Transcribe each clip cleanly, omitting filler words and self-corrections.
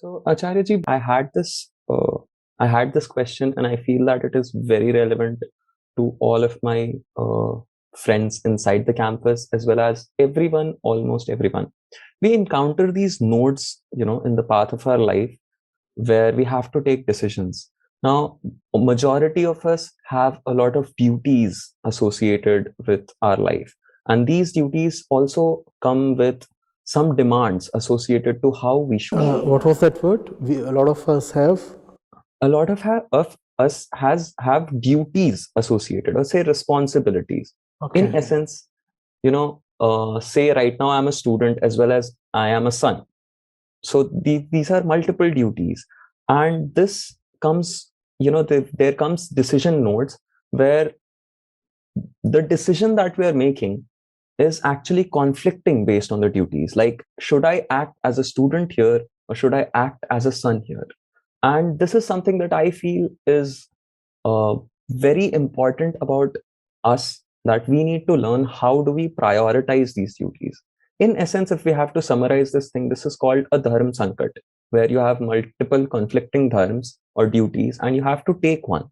So, Acharya ji, I had this question, and I feel that it is very relevant to all of my friends inside the campus, as well as everyone, almost everyone. We encounter these nodes, in the path of our life where we have to take decisions. Now, a majority of us have a lot of duties associated with our life, and these duties also come with some demands associated to how we should. What was that word? A lot of us have. A lot of us have duties associated, or say responsibilities. Okay. In essence, say right now I'm a student as well as I am a son. So these are multiple duties, and this comes, there comes decision nodes where the decision that we are making is actually conflicting based on the duties. Like, should I act as a student here, or should I act as a son here? And this is something that I feel is very important about us, that we need to learn how do we prioritize these duties. In essence, if we have to summarize this thing, this is called a dharma sankat, where you have multiple conflicting dharmas or duties and you have to take one.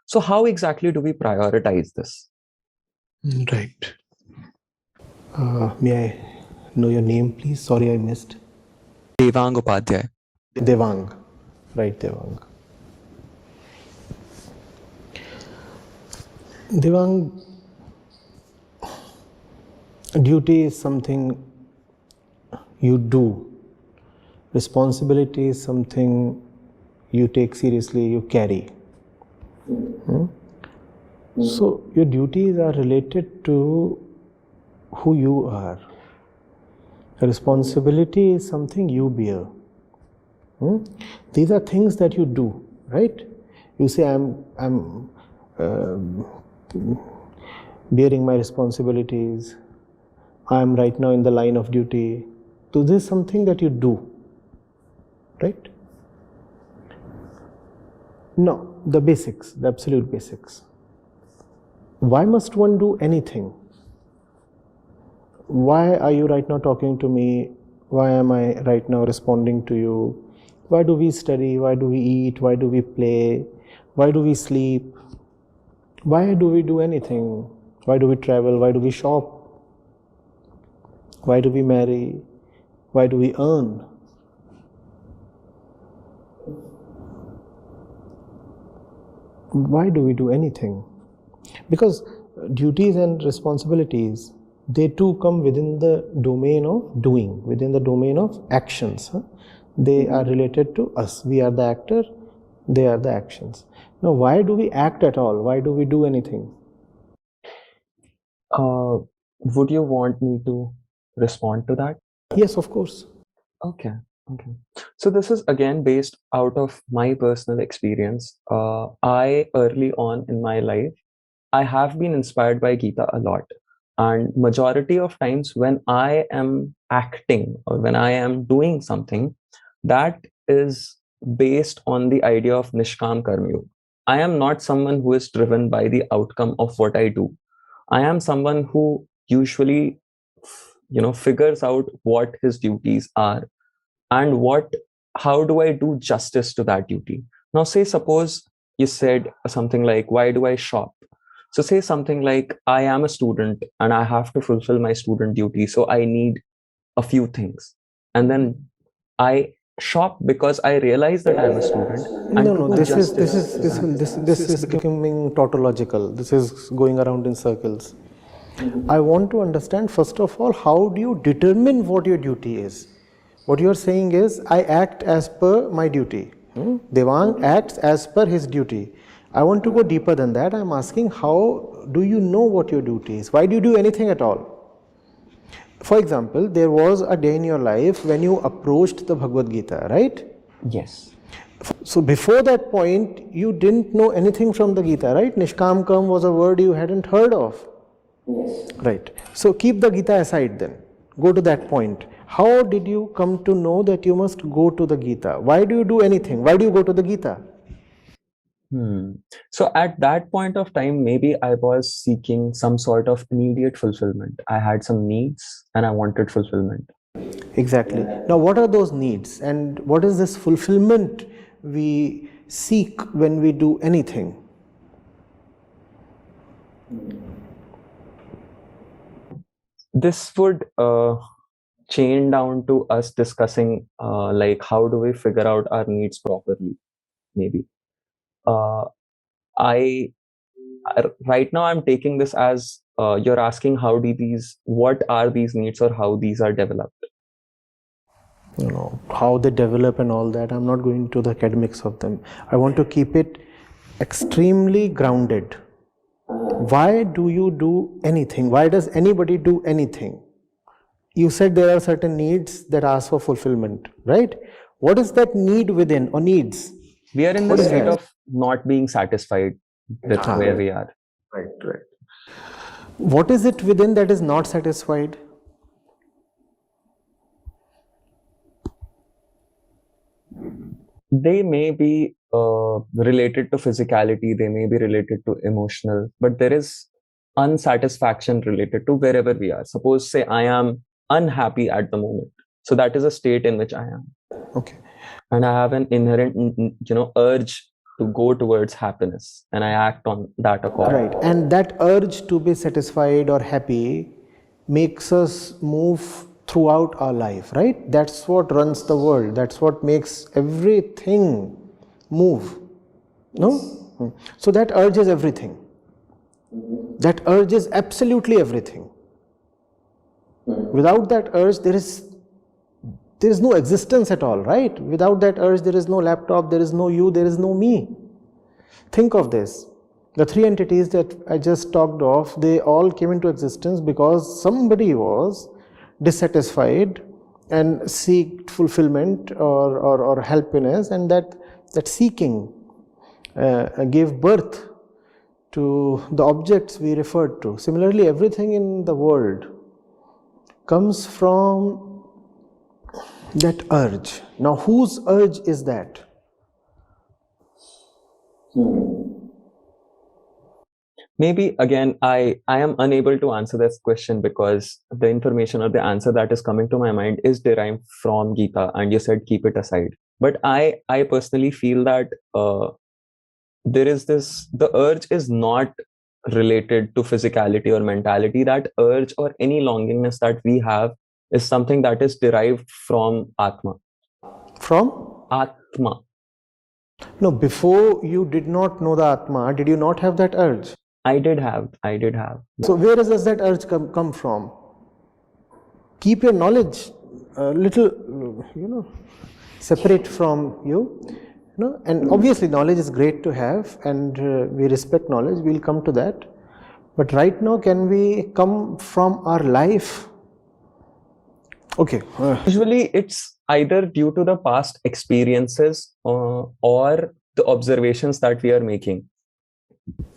So how exactly do we prioritize this? Right. May I know your name, please? Sorry, I missed. Devang Upadhyay. Devang. Right, Devang. Devang, duty is something you do. Responsibility is something you take seriously, you carry. So your duties are related to who you are. Responsibility is something you bear. These are things that you do, right? You say, I'm bearing my responsibilities. I'm right now in the line of duty. So this is something that you do, right? No, the basics, the absolute basics. Why must one do anything? Why are you right now talking to me? Why am I right now responding to you? Why do we study? Why do we eat? Why do we play? Why do we sleep? Why do we do anything? Why do we travel? Why do we shop? Why do we marry? Why do we earn? Why do we do anything? Because duties and responsibilities, they too come within the domain of doing, within the domain of actions. They are related to us. We are the actor, they are the actions. Now, why do we act at all? Why do we do anything? Would you want me to respond to that? Yes, of course. Okay. So this is again based out of my personal experience. I early on in my life, I have been inspired by Gita a lot. And majority of times when I am acting or when I am doing something, that is based on the idea of Nishkam Karma Yoga. I am not someone who is driven by the outcome of what I do. I am someone who usually, figures out what his duties are and how do I do justice to that duty. Now, say, suppose you said something like, why do I shop? So say something like, I am a student and I have to fulfill my student duty. So I need a few things. And then I shop because I realize that I'm a student. No, this is becoming tautological. This is going around in circles. I want to understand, first of all, how do you determine what your duty is? What you are saying is, I act as per my duty. Devang acts as per his duty. I want to go deeper than that. I am asking, how do you know what your duty is? Why do you do anything at all? For example, there was a day in your life when you approached the Bhagavad Gita, right? Yes. So before that point, you didn't know anything from the Gita, right? Nishkam Karma was a word you hadn't heard of. Yes. Right. So keep the Gita aside then. Go to that point. How did you come to know that you must go to the Gita? Why do you do anything? Why do you go to the Gita? So at that point of time, maybe I was seeking some sort of immediate fulfillment. I had some needs and I wanted fulfillment. Exactly. Now, what are those needs, and what is this fulfillment we seek when we do anything? This would chain down to us discussing like how do we figure out our needs properly, maybe. Uh, I right now I'm taking this as you're asking what are these needs or how these are developed. How they develop and all that. I'm not going to the academics of them. I want to keep it extremely grounded. Why do you do anything? Why does anybody do anything? You said there are certain needs that ask for fulfillment, right? What is that need within, or needs? We are in the state of not being satisfied with where we are. Right. What is it within that is not satisfied? They may be related to physicality, they may be related to emotional, but there is unsatisfaction related to wherever we are. Suppose, say, I am unhappy at the moment. So that is a state in which I am. Okay. And I have an inherent, urge to go towards happiness, and I act on that accordingly. Right. And that urge to be satisfied or happy makes us move throughout our life, right? That's what runs the world. That's what makes everything move. No? So that urge is everything. That urge is absolutely everything. Without that urge, there is no existence at all, right? Without that urge, there is no laptop, there is no you, there is no me. Think of this. The three entities that I just talked of, they all came into existence because somebody was dissatisfied and seeked fulfillment or happiness, and that seeking gave birth to the objects we referred to. Similarly, everything in the world comes from that urge. Now, whose urge is that? Maybe again, I am unable to answer this question because the information or the answer that is coming to my mind is derived from Gita, and you said keep it aside. But I personally feel that there is the urge is not related to physicality or mentality. That urge or any longingness that we have is something that is derived from Atma. From? Atma. No, before you did not know the Atma, did you not have that urge? I did have. So where does that urge come from? Keep your knowledge a little, separate from you. And obviously knowledge is great to have, and we respect knowledge. We'll come to that. But right now, can we come from our life? Okay. Usually it's either due to the past experiences or the observations that we are making.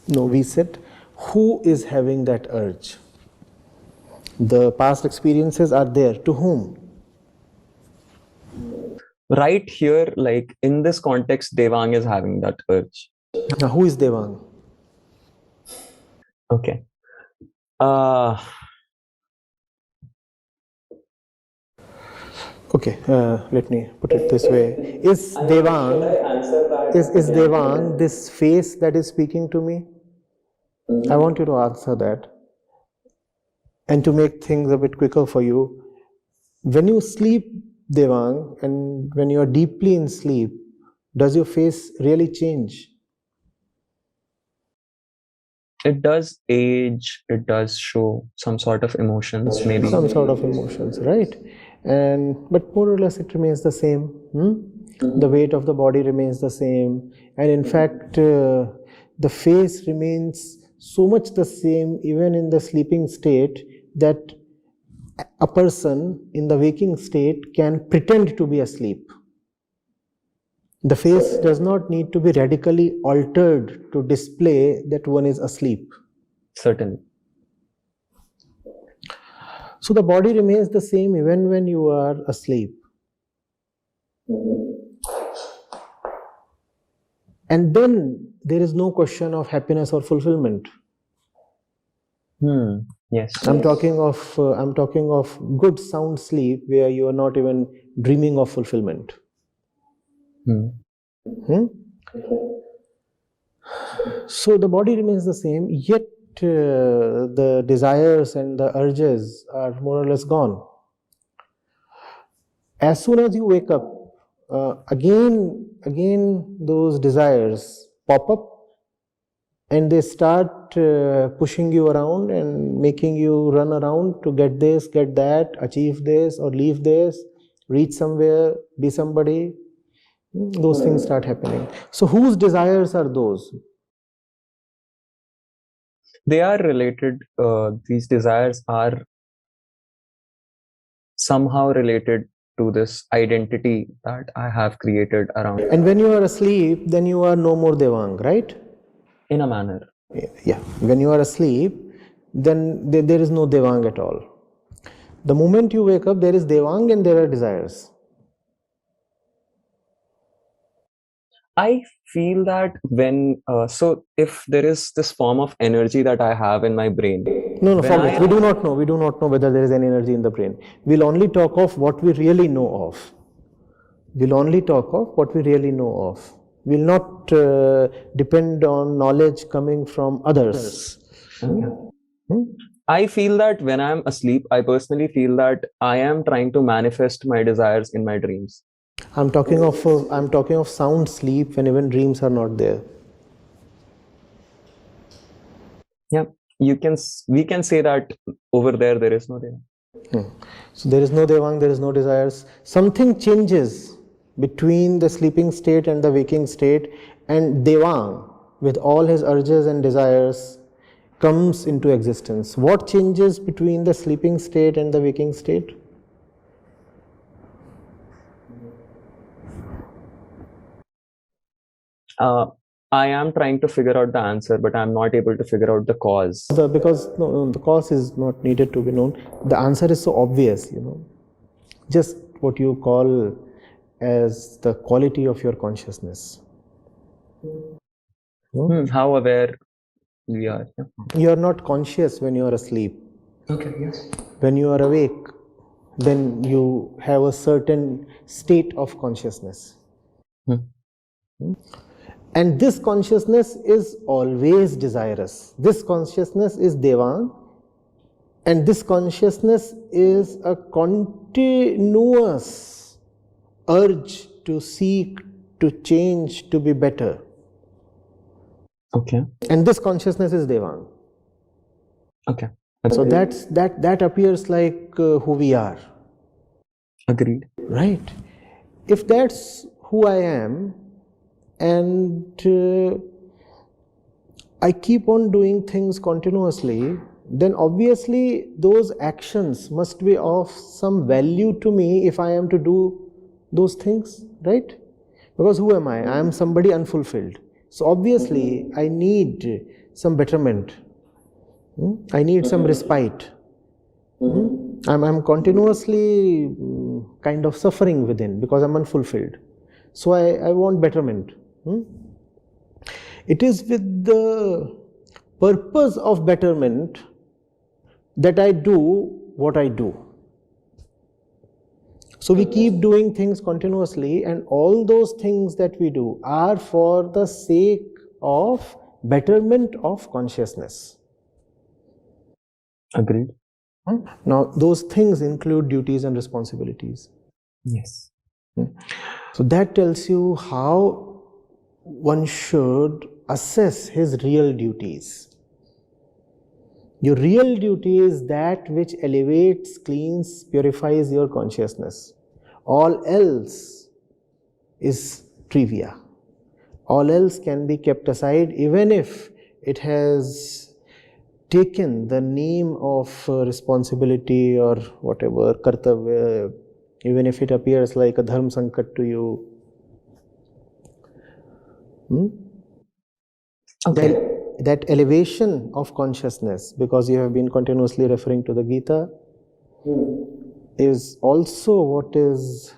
No, we said, who is having that urge? The past experiences are there. To whom? Right here, like in this context, Devang is having that urge. Now, who is Devang? Okay. Okay, let me put it this way. Is Devang this face that is speaking to me? I want you to answer that. And to make things a bit quicker for you, when you sleep, Devang, and when you are deeply in sleep, does your face really change? It does age, it does show some sort of emotions, maybe. Some sort of emotions, right? But more or less it remains the same. The weight of the body remains the same, and in fact the face remains so much the same even in the sleeping state that a person in the waking state can pretend to be asleep. The face does not need to be radically altered to display that one is asleep. Certainly. So the body remains the same even when you are asleep. And then there is no question of happiness or fulfillment. Yes. I'm talking of good sound sleep where you are not even dreaming of fulfillment. Hmm. Hmm? So the body remains the same, yet the desires and the urges are more or less gone. As soon as you wake up, again those desires pop up, and they start pushing you around and making you run around to get this, get that, achieve this or leave this, reach somewhere, be somebody. Those things start happening. So whose desires are those? They are related. These desires are somehow related to this identity that I have created around, And when you are asleep, then you are no more Devang, right? in a manner. Yeah. When you are asleep, then there is no Devang at all. The moment you wake up, there is Devang and there are desires. I feel that when, so if there is this form of energy that I have in my brain, No, when forget. We do not know. We do not know whether there is any energy in the brain. We'll only talk of what we really know of. We'll only talk of what we really know of. We'll not depend on knowledge coming from others. I feel that when I'm asleep, I personally feel that I am trying to manifest my desires in my dreams. I'm talking of sound sleep when even dreams are not there. Yeah, we can say that over there is no there. So there is no devang, there is no desires. Something changes between the sleeping state and the waking state, and devang, with all his urges and desires, comes into existence. What changes between the sleeping state and the waking state? I am trying to figure out the answer, but I'm not able to figure out the cause. Because no, the cause is not needed to be known. The answer is so obvious, just what you call as the quality of your consciousness. How aware we are. Yeah. You are not conscious when you are asleep. Okay, yes. When you are awake, then you have a certain state of consciousness. And this consciousness is always desirous. This consciousness is Devang, and this consciousness is a continuous urge to seek, to change, to be better. Okay. And this consciousness is Devang. Okay. So that appears like who we are. Agreed. Right. If that's who I am, and I keep on doing things continuously, then obviously those actions must be of some value to me if I am to do those things, right? Because who am I? I am somebody unfulfilled. So obviously I need some betterment. I need some respite. I'm continuously kind of suffering within because I'm unfulfilled. So I want betterment. It is with the purpose of betterment that I do what I do. So we keep doing things continuously, and all those things that we do are for the sake of betterment of consciousness. Agreed. Now, those things include duties and responsibilities. Yes. So that tells you how one should assess his real duties. Your real duty is that which elevates, cleans, purifies your consciousness. All else is trivia. All else can be kept aside, even if it has taken the name of responsibility or whatever, kartavya, even if it appears like a dharma sankat to you. Okay. That elevation of consciousness, because you have been continuously referring to the Gita, is also what is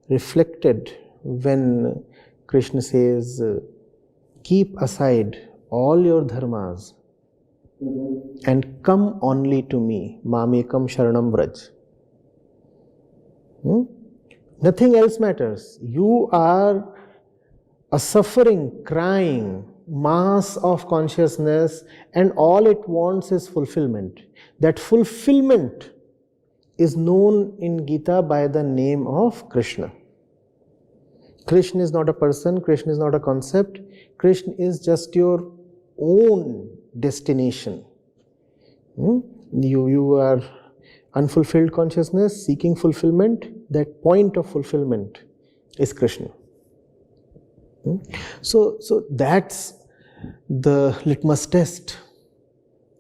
reflected when Krishna says, keep aside all your dharmas and come only to me. Mamekam sharanam vraj. Nothing else matters. You are a suffering, crying mass of consciousness, and all it wants is fulfillment. That fulfillment is known in Gita by the name of Krishna. Krishna is not a person, Krishna is not a concept, Krishna is just your own destination. You are unfulfilled consciousness seeking fulfillment. That point of fulfillment is Krishna. So that's the litmus test.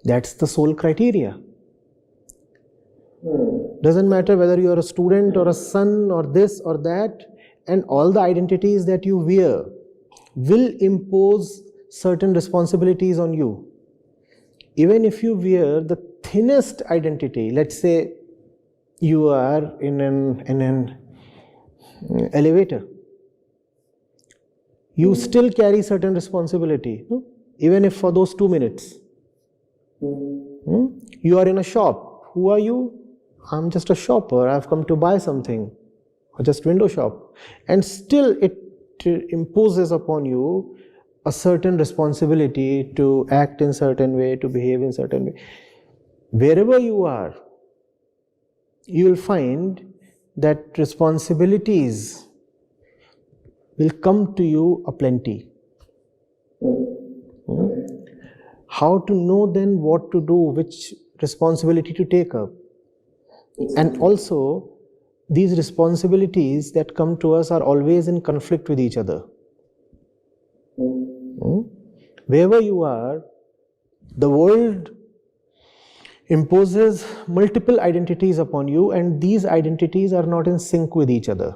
That's the sole criteria. Doesn't matter whether you are a student or a son or this or that, and all the identities that you wear will impose certain responsibilities on you. Even if you wear the thinnest identity, let's say you are in an elevator, you still carry certain responsibility, even if for those 2 minutes. You are in a shop. Who are you? I'm just a shopper. I've come to buy something, or just window shop. And still it imposes upon you a certain responsibility to act in certain way, to behave in certain way. Wherever you are, you will find that responsibilities will come to you aplenty. How to know then what to do, which responsibility to take up? And also, these responsibilities that come to us are always in conflict with each other. Wherever you are, the world imposes multiple identities upon you, and these identities are not in sync with each other.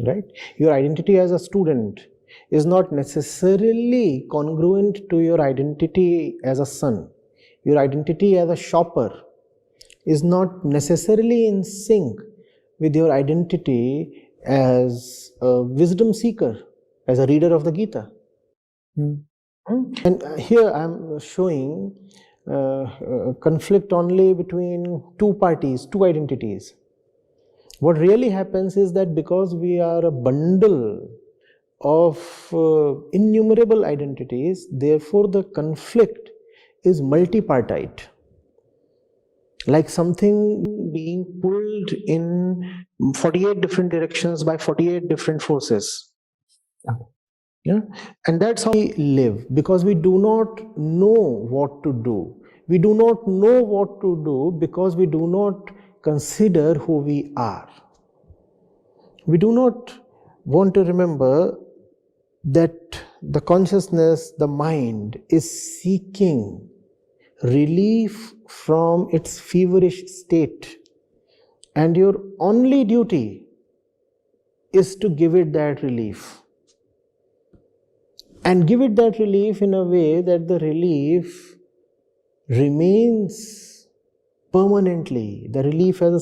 Right? Your identity as a student is not necessarily congruent to your identity as a son. Your identity as a shopper is not necessarily in sync with your identity as a wisdom seeker, as a reader of the Gita. And here I am showing conflict only between two parties, two identities. What really happens is that because we are a bundle of innumerable identities, therefore the conflict is multipartite. Like something being pulled in 48 different directions by 48 different forces. Yeah? And that's how we live, because we do not know what to do. We do not know what to do because we do not consider who we are. We do not want to remember that the consciousness, the mind, is seeking relief from its feverish state, and your only duty is to give it that relief, and give it that relief in a way that the relief remains permanently. The relief has a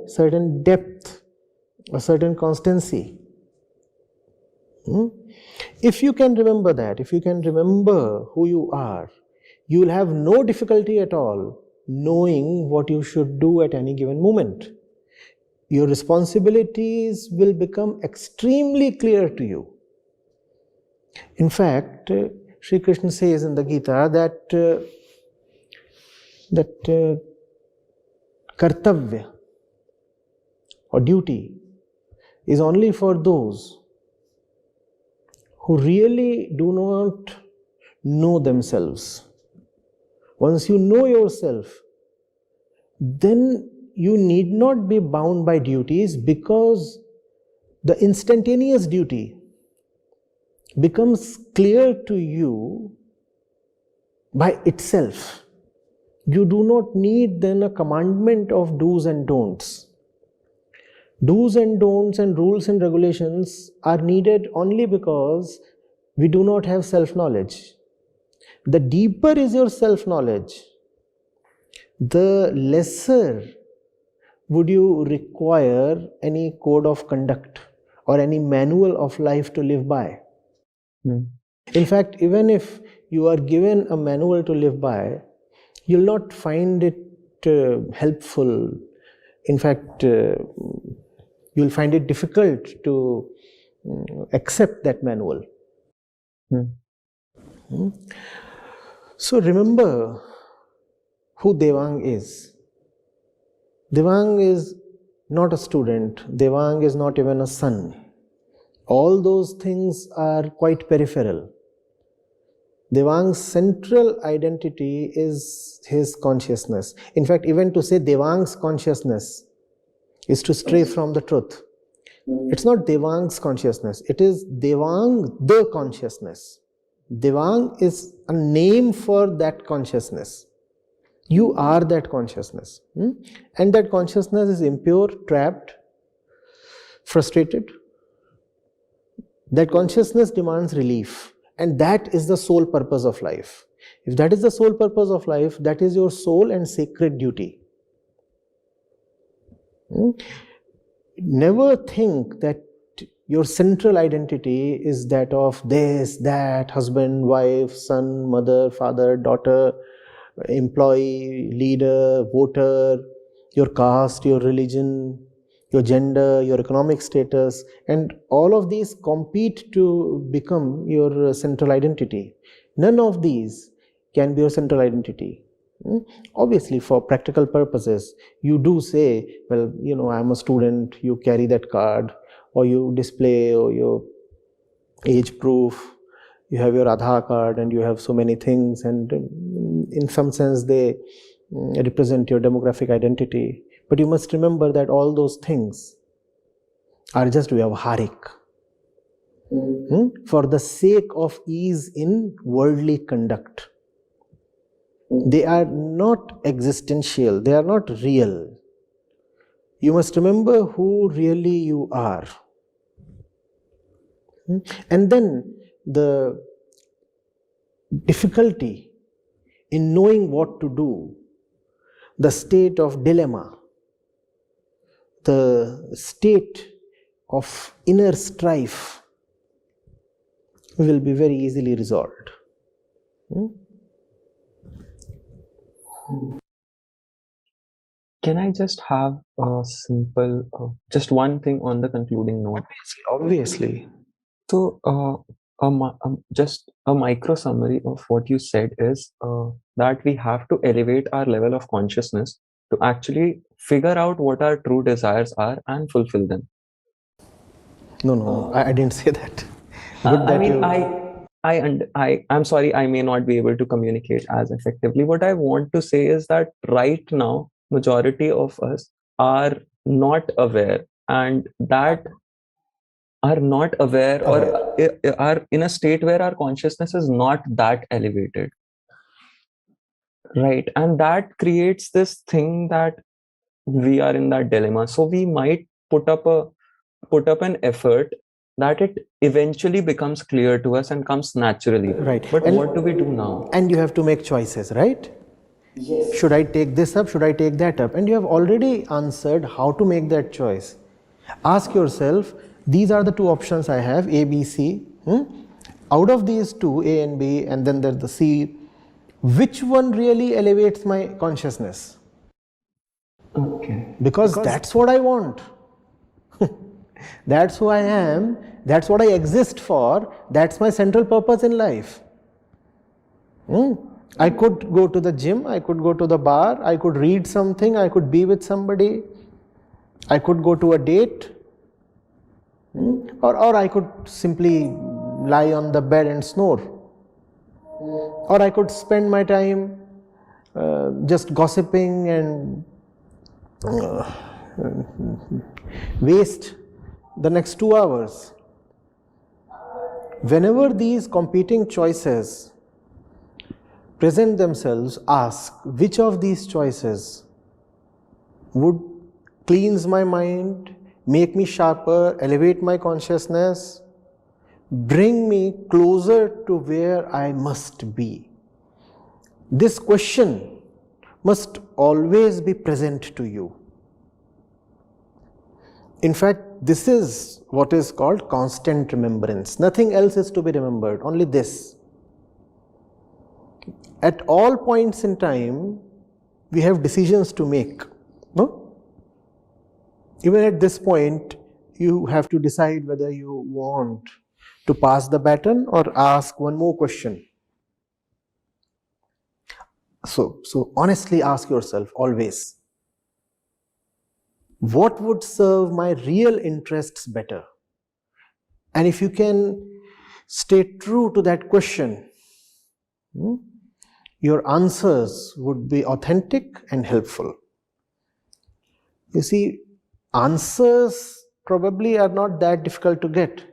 certain depth, a certain constancy. If you can remember that, if you can remember who you are, you will have no difficulty at all knowing what you should do at any given moment. Your responsibilities will become extremely clear to you. In fact, Sri Krishna says in the Gita that kartavya or duty is only for those who really do not know themselves. Once you know yourself, then you need not be bound by duties, because the instantaneous duty becomes clear to you by itself. You do not need then a commandment of do's and don'ts. Do's and don'ts and rules and regulations are needed only because we do not have self-knowledge. The deeper is your self-knowledge, the lesser would you require any code of conduct or any manual of life to live by. In fact, even if you are given a manual to live by, you'll not find it helpful. In fact, you'll find it difficult to accept that manual. So remember who Devang is. Devang is not a student. Devang is not even a son. All those things are quite peripheral. Devang's central identity is his consciousness. In fact, even to say Devang's consciousness is to stray from the truth. It's not Devang's consciousness, it is Devang the consciousness. Devang is a name for that consciousness. You are that consciousness. And that consciousness is impure, trapped, frustrated. That consciousness demands relief. And that is the sole purpose of life. If that is the sole purpose of life, that is your sole and sacred duty. Never think that your central identity is that of this, that, husband, wife, son, mother, father, daughter, employee, leader, voter, your caste, your religion, your gender, your economic status, and all of these compete to become your central identity. None of these can be your central identity. Obviously, for practical purposes, you do say, well, I'm a student, you carry that card, or you display or your age proof, you have your Aadhaar card, and you have so many things, and in some sense they represent your demographic identity. But you must remember that all those things are just vyavharik. For the sake of ease in worldly conduct. They are not existential, they are not real. You must remember who really you are. And then the difficulty in knowing what to do, the state of dilemma, the state of inner strife will be very easily resolved. Can I just have a simple, just one thing on the concluding note? Obviously. So, just a micro summary of what you said is that we have to elevate our level of consciousness to actually figure out what our true desires are and fulfill them. No, I didn't say that. I'm sorry, I may not be able to communicate as effectively. What I want to say is that right now, majority of us are not aware, and that are not aware or are in a state where our consciousness is not that elevated. Right. And that creates this thing that we are in that dilemma. So we might put up an effort that it eventually becomes clear to us and comes naturally. Right. But what do we do now? And you have to make choices, right? Yes. Should I take this up? Should I take that up? And you have already answered how to make that choice. Ask yourself, these are the two options I have, A, B, C. Out of these two, A and B, and then there's the C, which one really elevates my consciousness? Okay. Because that's what I want. That's who I am. That's what I exist for. That's my central purpose in life. I could go to the gym, I could go to the bar, I could read something, I could be with somebody, I could go to a date, or I could simply lie on the bed and snore, or I could spend my time just gossiping and waste the next 2 hours. Whenever these competing choices present themselves, ask which of these choices would cleanse my mind, make me sharper, elevate my consciousness, bring me closer to where I must be. This question must always be present to you. In fact, this is what is called constant remembrance. Nothing else is to be remembered, only this. At all points in time, we have decisions to make. No? Even at this point, you have to decide whether you want to pass the baton or ask one more question. So honestly ask yourself always, what would serve my real interests better? And if you can stay true to that question, your answers would be authentic and helpful. You see, answers probably are not that difficult to get.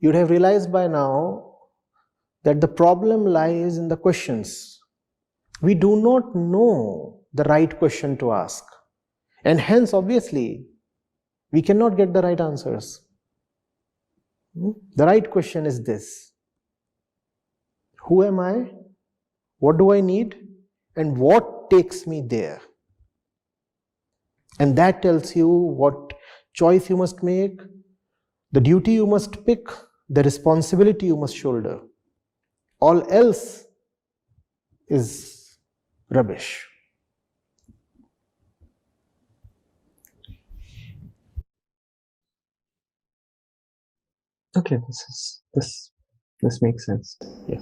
You'd have realized by now that the problem lies in the questions. We do not know the right question to ask, and hence, obviously, we cannot get the right answers. The right question is this: who am I? What do I need? And what takes me there? And that tells you what choice you must make, the duty you must pick, the responsibility you must shoulder. All else is rubbish. Okay, this makes sense. Yeah.